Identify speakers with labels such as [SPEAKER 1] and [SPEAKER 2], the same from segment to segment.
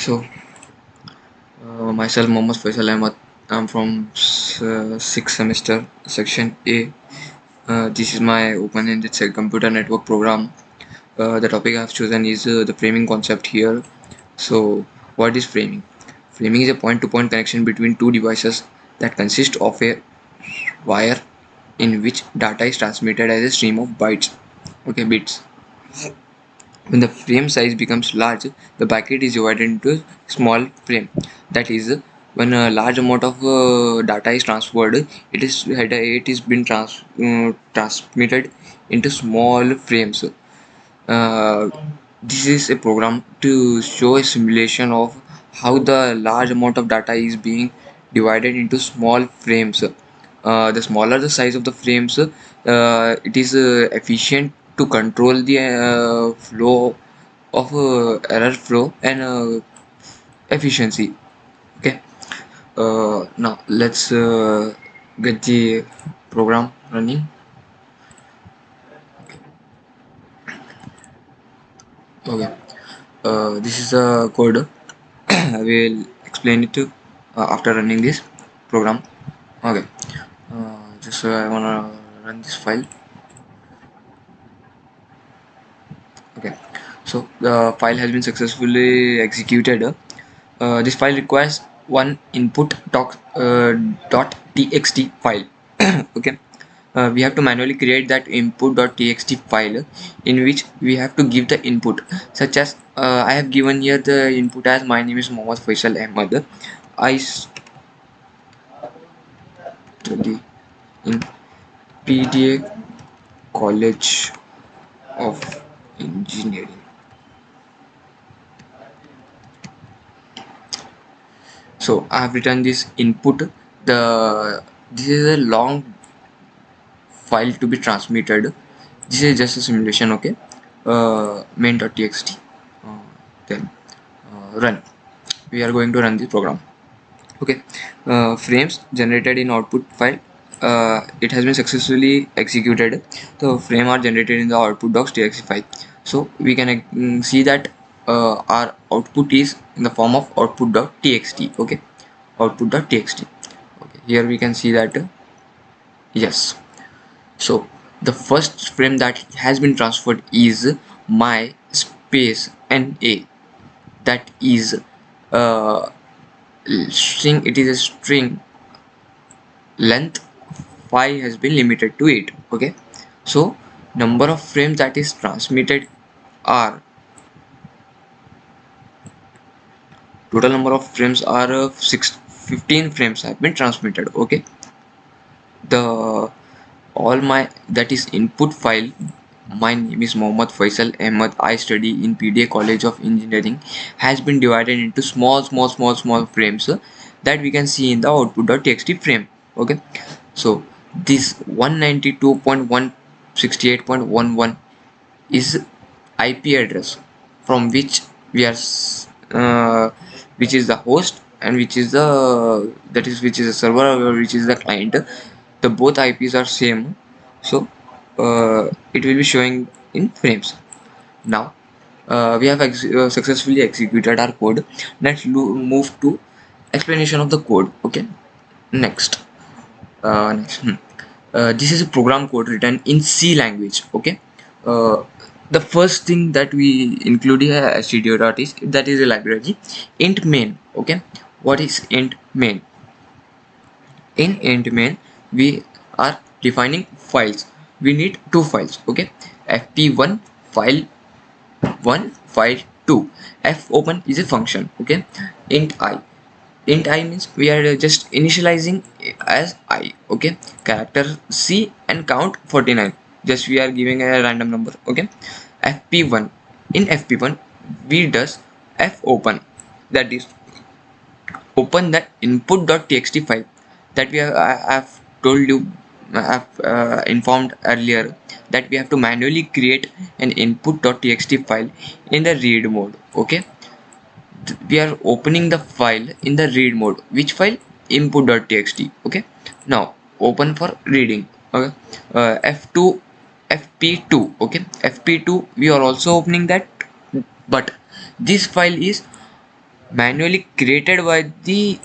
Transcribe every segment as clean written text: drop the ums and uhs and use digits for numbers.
[SPEAKER 1] So, myself, Mohammed Faisal Ahmed. I'm from 6th semester, section A. This is my open-ended computer network program. The topic I've chosen is the framing concept here. So, what is framing? Framing is a point-to-point connection between two devices that consist of a wire in which data is transmitted as a stream of bytes. Okay, bits. When the frame size becomes large, the packet is divided into small frame. That is, when a large amount of data is transferred, it is been transmitted into small frames. Uh, this is a program to show a simulation of how the large amount of data is being divided into small frames. The smaller the size of the frames, it is efficient to control the flow of error flow and efficiency. Okay. Now let's get the program running. Okay. This is the code. I will explain it to after running this program. Okay. Just I wanna run this file. Okay. So the file has been successfully executed. This file requires one input .txt file. Okay. We have to manually create that input.txt file in which we have to give the input, such as I have given here the input as my name is Mohammed Faisal Ahmed. I study in PDA College of Engineering. So I have written this input. This is a long file to be transmitted. This is just a simulation. Okay. Main.txt. Then run. We are going to run the program. Okay. Frames generated in output file. It has been successfully executed. The frame are generated in the output.txt file. So we can see that our output is in the form of output.txt. Okay. Output.txt. Okay. Here we can see that yes. So the first frame that has been transferred is my space NA. That is uh, string. It is a string length 5 has been limited to 8. Okay. So number of frames that is transmitted are total number of frames are 15 frames have been transmitted. Okay. The all my that is input file. My name is Mohammed Faisal Ahmed. I study in PDA College of Engineering has been divided into small frames that we can see in the output.txt frame. Okay. So this 192.168.11 is IP address from which we are which is the host and which is the which is the server or which is the client. The both IPs are same, so it will be showing in frames. Now we have successfully executed our code. Let's move to explanation of the code. Okay. Next. Next. This is a program code written in C language. Okay. uh, the first thing that we include here as stdio is that is a library int main. Okay. What is int main? In int main we are defining files. We need two files. Okay. fp1 file 1 file 2. fopen is a function. Okay. int I means we are just initializing as I. Okay. Character C and count 49. Just we are giving a random number. Okay. fp1 in fp1 we does fopen, that is open the input.txt file that we have told you. I have informed earlier that we have to manually create an input.txt file in the read mode. Okay. We are opening the file in the read mode. Which file? Input.txt. Okay. Now open for reading. Okay. F2 fp2. Okay. fp2 we are also opening that, but this file is manually created by the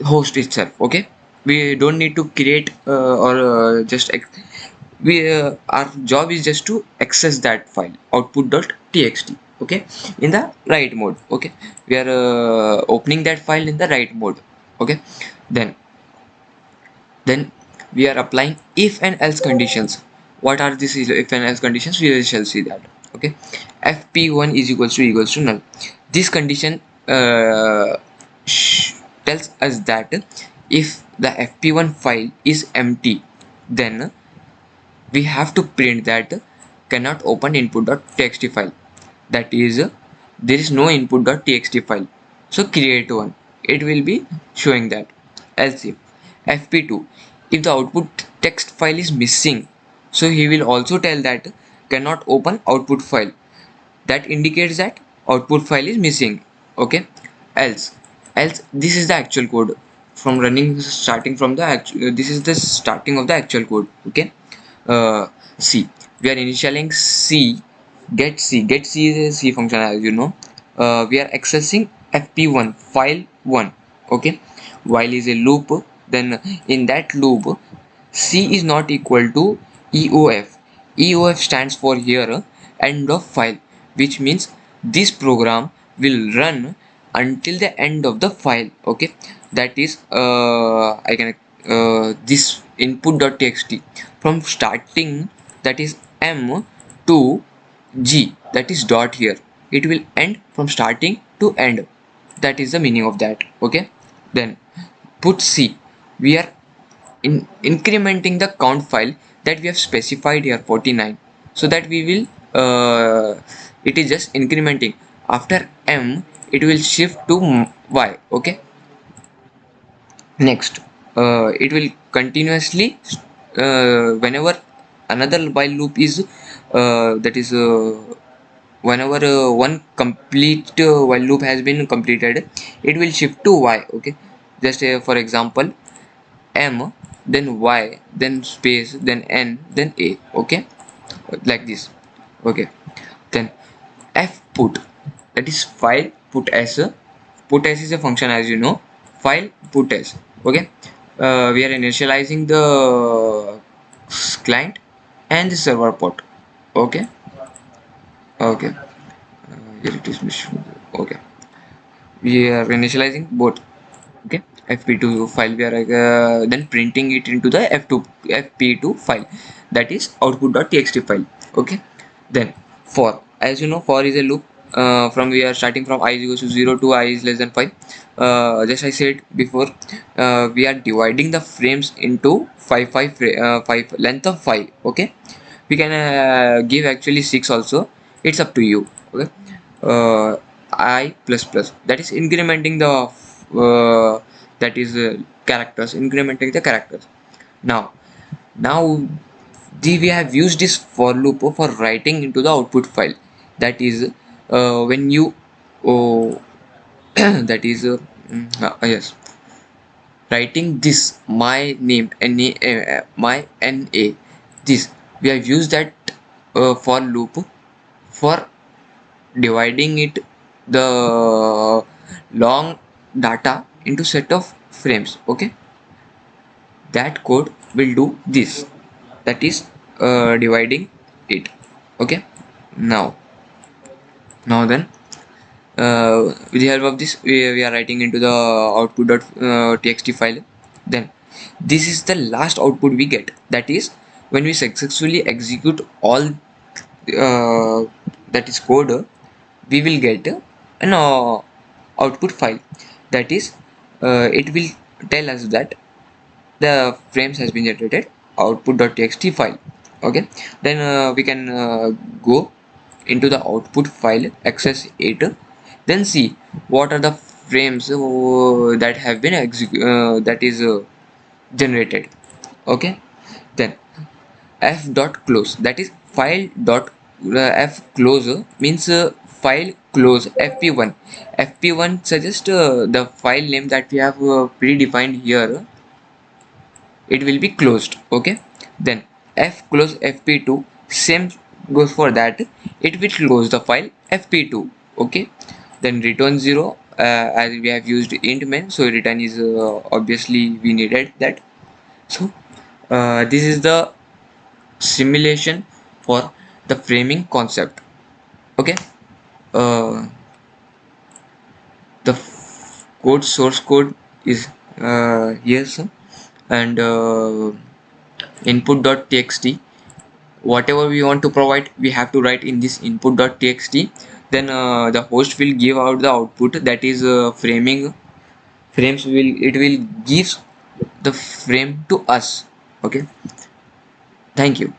[SPEAKER 1] host itself. Okay, we don't need to create or just we our job is just to access that file output.txt. Okay, in the write mode. Okay, we are opening that file in the write mode. Okay, then then we are applying if and else conditions. What are these if and else conditions? We shall see that. Okay, fp1 is equals to null. This condition uh, tells us that if the fp1 file is empty, then we have to print that cannot open input.txt file. That is, there is no input.txt file, so create one. It will be showing that. Else if fp2, if the output text file is missing, so he will also tell that cannot open output file. That indicates that output file is missing. Okay, else this is the actual code from running, starting from the actual, this is the starting of the actual code. Okay, C, we are initializing C. Get C is a C function, as you know. We are accessing fp1 file 1. Okay, while is a loop, then in that loop C is not equal to EOF. EOF stands for here end of file, which means this program will run until the end of the file. Okay, that is I can this input.txt from starting, that is M, to G, that is dot here. It will end from starting to end. That is the meaning of that. Okay, then put C. We are incrementing the count file that we have specified here 49, so that we will it is just incrementing. After M, it will shift to Y. Okay, next it will continuously whenever another while loop is that is whenever one complete while loop has been completed, it will shift to Y. Okay, just for example, M, then Y, then space, then N, then A. Okay, like this. Okay, then F put, that is file put S. Put S is a function, as you know. File put S. Okay, we are initializing the client and the server port. Okay, okay, here it is. Okay, we are initializing both. Okay, fp2 file, we are then printing it into the fp2 file, that is output.txt file. Okay, then for, as you know, for is a loop. From we are starting from I is equals to 0 to I is less than 5. Just I said before, we are dividing the frames into 5 length of 5. Okay, we can give actually 6 also, it's up to you. Okay, I plus plus, that is incrementing the that is characters, incrementing the characters. Now we have used this for loop for writing into the output file. That is when you oh, that is yes, writing this my name na my na, this we have used that for loop for dividing it the long data into set of frames. Okay, that code will do this, that is dividing it. Okay, now then with the help of this, we are writing into the output.txt file. Then this is the last output we get, that is when we successfully execute all that is code, we will get an output file. That is it will tell us that the frames has been generated, output.txt file. Okay, then we can go into the output file, access it, then see what are the frames that have been that is generated. Okay, then f dot close, that is file dot f close means file close fp1. Fp1 suggests the file name that we have predefined here, it will be closed. Okay, then f close fp2, same goes for that, it will close the file fp2. Okay, then return 0 as we have used int main, so return is obviously we needed that. So this is the simulation for the framing concept. Okay. uh, the code source code is here, so, and input.txt, whatever we want to provide we have to write in this input.txt. Then the host will give out the output, that is framing frames, will it will gives the frame to us. Okay, thank you.